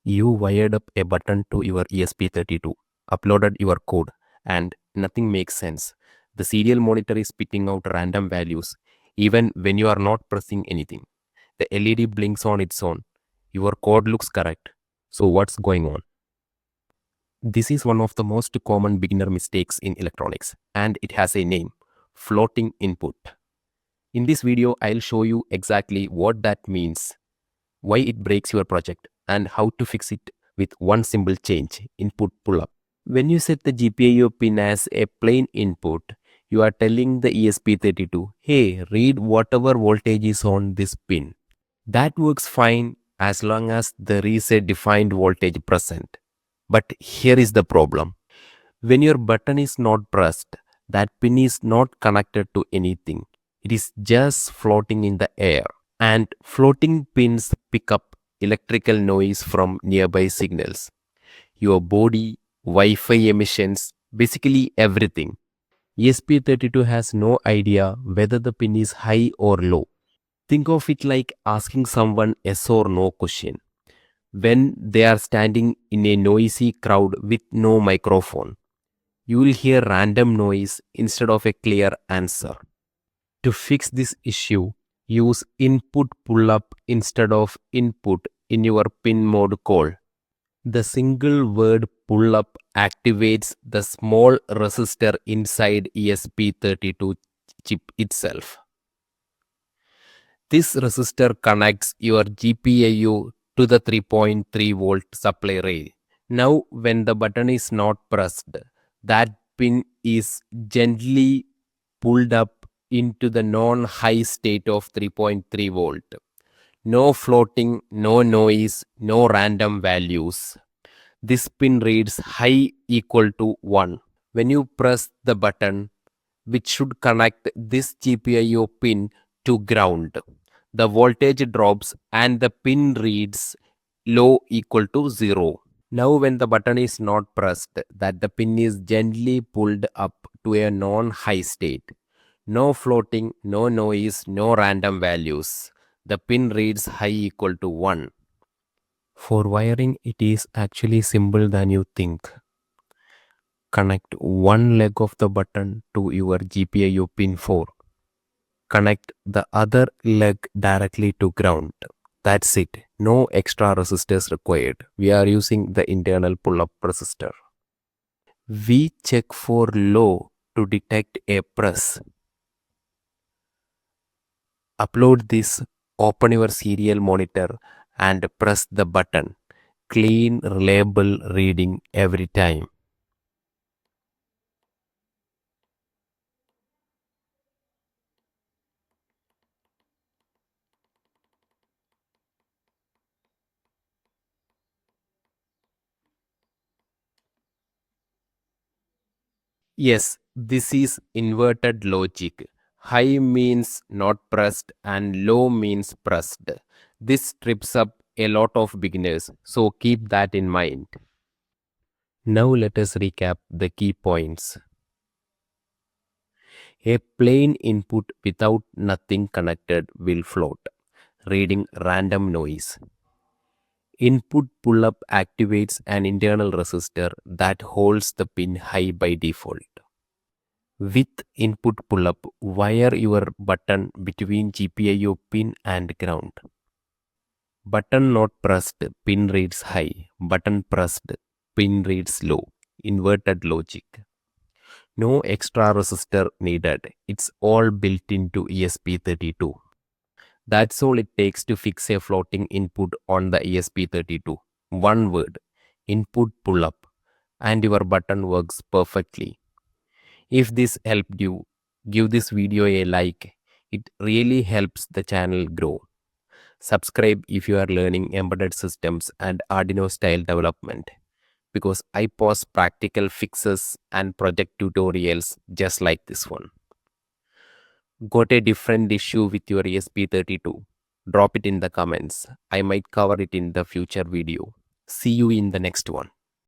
You wired up a button to your ESP32, uploaded your code, and nothing makes sense. The serial monitor is spitting out random values even when you are not pressing anything. The LED blinks on its own. Your code looks correct. So, what's going on? This is one of the most common beginner mistakes in electronics, and it has a name: floating input. In this video, I'll show you exactly what that means, why it breaks your project, and how to fix it with one simple change: input pull-up. When you set the GPIO pin as a plain input, you are telling the ESP32, hey, read whatever voltage is on this pin. That works fine as long as there is a defined voltage present. But here is the problem. When your button is not pressed, that pin is not connected to anything. It is just floating in the air. And floating pins pick up electrical noise from nearby signals. Your body, Wi-Fi emissions, basically everything. ESP32 has no idea whether the pin is high or low. Think of it like asking someone a yes or no question when they are standing in a noisy crowd with no microphone. You will hear random noise instead of a clear answer. To fix this issue, use input pull-up instead of input in your pin mode call. The single word pull-up activates the small resistor inside ESP32 chip itself. This resistor connects your GPIO to the 3.3 volt supply rail. Now, when the button is not pressed, that pin is gently pulled up into the non-high state of 3.3 volt. No floating, no noise, no random values. This pin reads high equal to 1. When you press the button, which should connect this GPIO pin to ground, the voltage drops and the pin reads low equal to 0. Now when the button is not pressed, that the pin is gently pulled up to a non-high state. No floating, no noise, no random values. The pin reads high equal to 1. For wiring, it is actually simpler than you think. Connect one leg of the button to your GPIO pin 4. Connect the other leg directly to ground. That's it. No extra resistors required. We are using the internal pull-up resistor. We check for low to detect a press. Upload this, open your serial monitor and press the button. Clean, reliable reading every time. Yes, this is inverted logic. High means not pressed and low means pressed. This trips up a lot of beginners, so keep that in mind. Now let us recap the key points. A plain input without nothing connected will float, reading random noise. Input pull-up activates an internal resistor that holds the pin high by default. With input pull-up, wire your button between GPIO pin and ground. Button not pressed, pin reads high. Button pressed, pin reads low. Inverted logic. No extra resistor needed. It's all built into ESP32. That's all it takes to fix a floating input on the ESP32. One word, input pull-up, and your button works perfectly. If this helped you, give this video a like. It really helps the channel grow. Subscribe if you are learning embedded systems and Arduino style development, because I post practical fixes and project tutorials just like this one. Got a different issue with your ESP32? Drop it in the comments. I might cover it in the future video. See you in the next one.